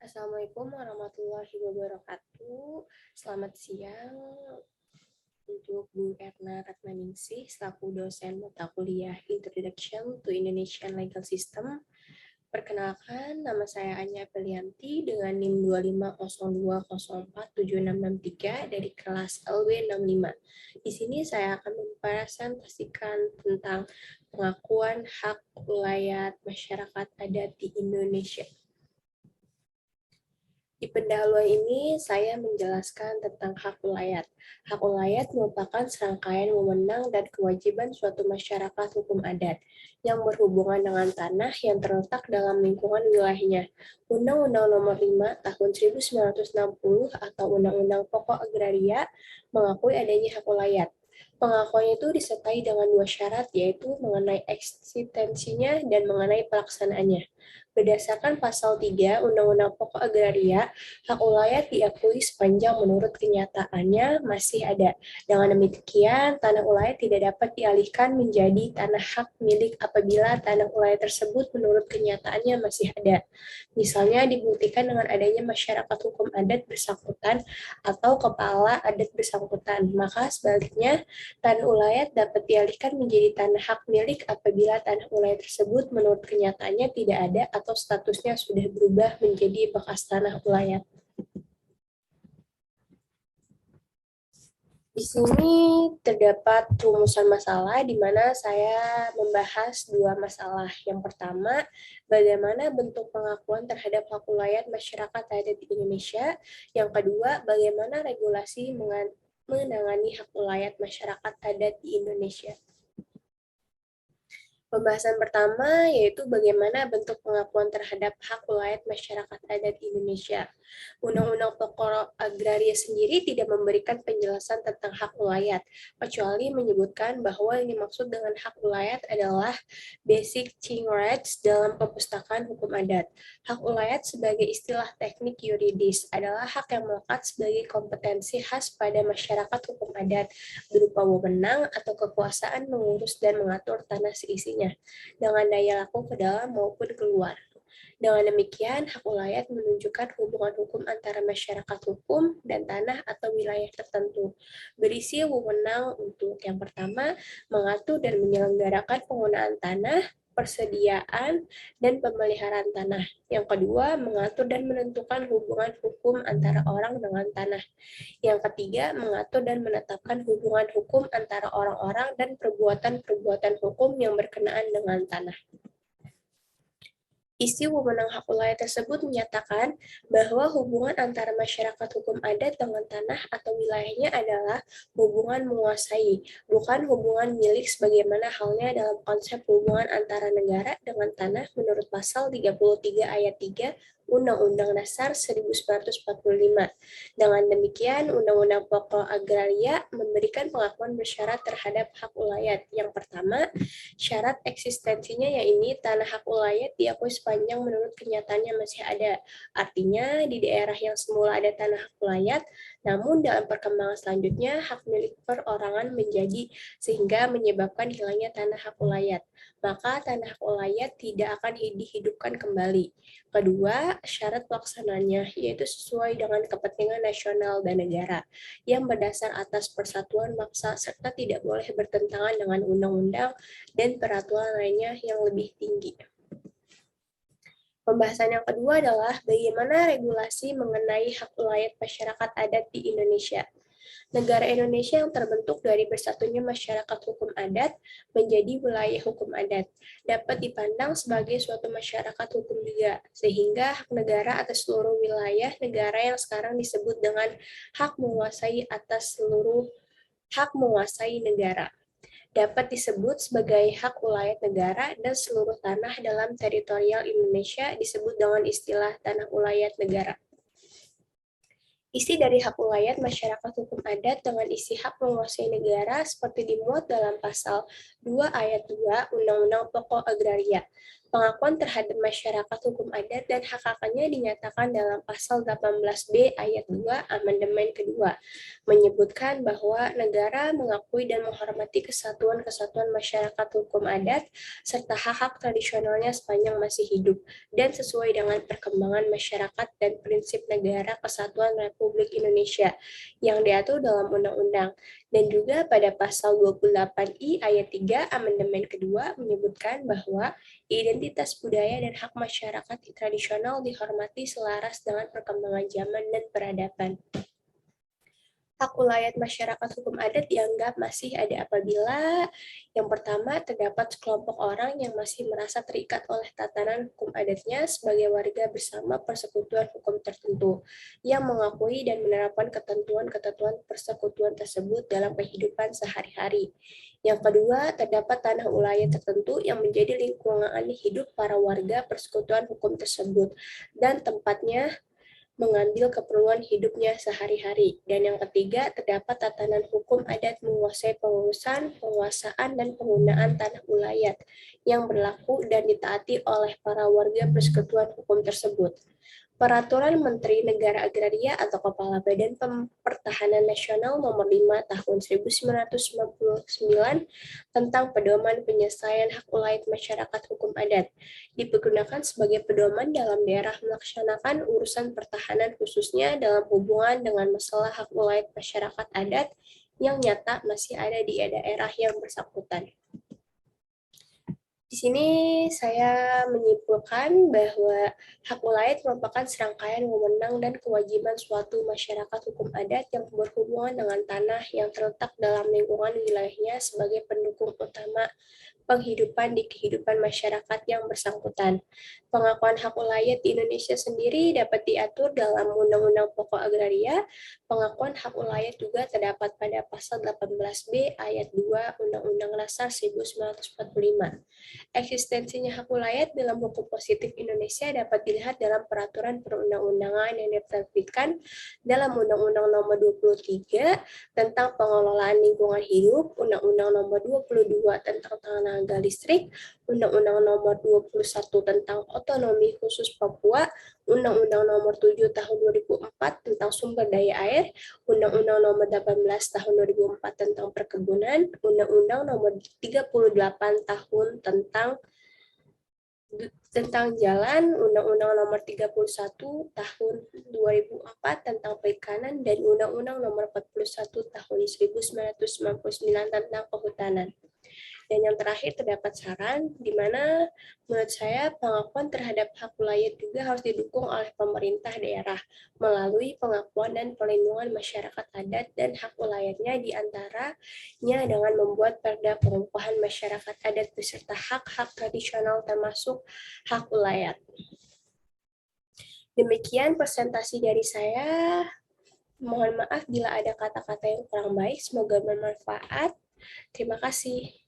Assalamualaikum warahmatullahi wabarakatuh. Selamat siang untuk Bu Erna Ratnaningsih selaku dosen mata kuliah Introduction to Indonesian Legal System. Perkenalkan, nama saya Anya Pelianti dengan NIM 250204763 dari kelas LW65. Di sini saya akan mempresentasikan tentang pengakuan hak ulayat masyarakat adat di Indonesia. Di pendahuluan ini, saya menjelaskan tentang hak ulayat. Hak ulayat merupakan serangkaian wewenang dan kewajiban suatu masyarakat hukum adat yang berhubungan dengan tanah yang terletak dalam lingkungan wilayahnya. Undang-Undang Nomor 5 Tahun 1960 atau Undang-Undang Pokok Agraria mengakui adanya hak ulayat. Pengakuan itu disertai dengan dua syarat, yaitu mengenai eksistensinya dan mengenai pelaksanaannya. Berdasarkan pasal 3 Undang-Undang Pokok Agraria, hak ulayat diakui sepanjang menurut kenyataannya masih ada. Dengan demikian, tanah ulayat tidak dapat dialihkan menjadi tanah hak milik apabila tanah ulayat tersebut menurut kenyataannya masih ada. Misalnya dibuktikan dengan adanya masyarakat hukum adat bersangkutan atau kepala adat bersangkutan. Maka sebaliknya, tanah ulayat dapat dialihkan menjadi tanah hak milik apabila tanah ulayat tersebut menurut kenyataannya tidak ada atau statusnya sudah berubah menjadi bekas tanah ulayat. Di sini terdapat rumusan masalah di mana saya membahas dua masalah. Yang pertama, bagaimana bentuk pengakuan terhadap hak ulayat masyarakat adat di Indonesia. Yang kedua, bagaimana regulasi menangani hak ulayat masyarakat adat di Indonesia. Pembahasan pertama yaitu bagaimana bentuk pengakuan terhadap hak ulayat masyarakat adat Indonesia. Undang-Undang Pokok Agraria sendiri tidak memberikan penjelasan tentang hak ulayat, kecuali menyebutkan bahwa yang dimaksud dengan hak ulayat adalah basic thing rights dalam perpustakaan hukum adat. Hak ulayat sebagai istilah teknik yuridis adalah hak yang melekat sebagai kompetensi khas pada masyarakat hukum adat, berupa wewenang atau kekuasaan mengurus dan mengatur tanah seisinya dengan daya laku ke dalam maupun keluar. Dengan demikian, hak ulayat menunjukkan hubungan hukum antara masyarakat hukum dan tanah atau wilayah tertentu. Berisi wewenang untuk yang pertama, mengatur dan menyelenggarakan penggunaan tanah, persediaan, dan pemeliharaan tanah. Yang kedua, mengatur dan menentukan hubungan hukum antara orang dengan tanah. Yang ketiga, mengatur dan menetapkan hubungan hukum antara orang-orang dan perbuatan-perbuatan hukum yang berkenaan dengan tanah. Isi wewenang hak ulayat tersebut menyatakan bahwa hubungan antara masyarakat hukum adat dengan tanah atau wilayahnya adalah hubungan menguasai, bukan hubungan milik sebagaimana halnya dalam konsep hubungan antara negara dengan tanah menurut pasal 33 ayat 3 Undang-Undang Dasar 1945. Dengan demikian, Undang-Undang Pokok Agraria memberikan pengakuan bersyarat terhadap hak ulayat. Yang pertama, syarat eksistensinya yaitu tanah hak ulayat diakui sepanjang menurut kenyataannya masih ada. Artinya, di daerah yang semula ada tanah hak ulayat, namun dalam perkembangan selanjutnya hak milik perorangan menjadi sehingga menyebabkan hilangnya tanah hak ulayat. Maka tanah hak ulayat tidak akan dihidupkan kembali. Kedua, syarat pelaksananya yaitu sesuai dengan kepentingan nasional dan negara yang berdasar atas persatuan bangsa serta tidak boleh bertentangan dengan undang-undang dan peraturan lainnya yang lebih tinggi. Pembahasan yang kedua adalah bagaimana regulasi mengenai hak ulayat masyarakat adat di Indonesia. Negara Indonesia yang terbentuk dari bersatunya masyarakat hukum adat menjadi wilayah hukum adat dapat dipandang sebagai suatu masyarakat hukum juga, sehingga hak negara atas seluruh wilayah negara yang sekarang disebut dengan hak menguasai atas seluruh hak menguasai negara dapat disebut sebagai hak ulayat negara dan seluruh tanah dalam teritorial Indonesia disebut dengan istilah tanah ulayat negara. Isi dari hak ulayat masyarakat hukum adat dengan isi hak menguasai negara seperti dimuat dalam pasal 2 ayat 2 Undang-Undang Pokok Agraria. Pengakuan terhadap masyarakat hukum adat dan hak-haknya dinyatakan dalam pasal 18B ayat 2 amandemen kedua, menyebutkan bahwa negara mengakui dan menghormati kesatuan-kesatuan masyarakat hukum adat serta hak-hak tradisionalnya sepanjang masih hidup dan sesuai dengan perkembangan masyarakat dan prinsip negara kesatuan Republik Indonesia yang diatur dalam undang-undang. Dan juga pada pasal 28I ayat 3 amandemen kedua menyebutkan bahwa identitas budaya dan hak masyarakat tradisional dihormati selaras dengan perkembangan zaman dan peradaban. Hak ulayat masyarakat hukum adat dianggap masih ada apabila yang pertama, terdapat sekelompok orang yang masih merasa terikat oleh tatanan hukum adatnya sebagai warga bersama persekutuan hukum tertentu yang mengakui dan menerapkan ketentuan-ketentuan persekutuan tersebut dalam kehidupan sehari-hari. Yang kedua, terdapat tanah ulayat tertentu yang menjadi lingkungan hidup para warga persekutuan hukum tersebut dan tempatnya mengambil keperluan hidupnya sehari-hari. Dan yang ketiga, terdapat tatanan hukum adat menguasai pengurusan, penguasaan, dan penggunaan tanah ulayat yang berlaku dan ditaati oleh para warga persekutuan hukum tersebut. Peraturan Menteri Negara Agraria atau Kepala Badan Pertahanan Nasional Nomor 5 Tahun 1999 tentang pedoman penyelesaian hak ulayat masyarakat hukum adat dipergunakan sebagai pedoman dalam daerah melaksanakan urusan pertahanan khususnya dalam hubungan dengan masalah hak ulayat masyarakat adat yang nyata masih ada di daerah yang bersangkutan. Di sini saya menyimpulkan bahwa hak ulayat merupakan serangkaian wewenang dan kewajiban suatu masyarakat hukum adat yang berhubungan dengan tanah yang terletak dalam lingkungan wilayahnya sebagai pendukung utama penghidupan di kehidupan masyarakat yang bersangkutan. Pengakuan hak ulayat di Indonesia sendiri dapat diatur dalam Undang-Undang Pokok Agraria. Pengakuan hak ulayat juga terdapat pada pasal 18B ayat 2 Undang-Undang Dasar 1945. Eksistensinya hak ulayat dalam hukum positif Indonesia dapat dilihat dalam peraturan perundang-undangan yang diterbitkan dalam Undang-Undang Nomor 23 tentang pengelolaan lingkungan hidup, Undang-Undang Nomor 22 tentang tenaga listrik, Undang-Undang Nomor 21 tentang otonomi khusus Papua, Undang-Undang Nomor 7 Tahun 2004 tentang sumber daya air, Undang-Undang Nomor 18 Tahun 2004 tentang perkebunan, Undang-Undang Nomor 38 Tahun tentang jalan, Undang-Undang Nomor 31 Tahun 2004 tentang perikanan, dan Undang-Undang Nomor 41 Tahun 1999 tentang kehutanan. Dan yang terakhir terdapat saran, di mana menurut saya pengakuan terhadap hak ulayat juga harus didukung oleh pemerintah daerah melalui pengakuan dan perlindungan masyarakat adat dan hak ulayatnya diantaranya dengan membuat perda pengukuhan masyarakat adat beserta hak-hak tradisional termasuk hak ulayat. Demikian presentasi dari saya. Mohon maaf bila ada kata-kata yang kurang baik. Semoga bermanfaat. Terima kasih.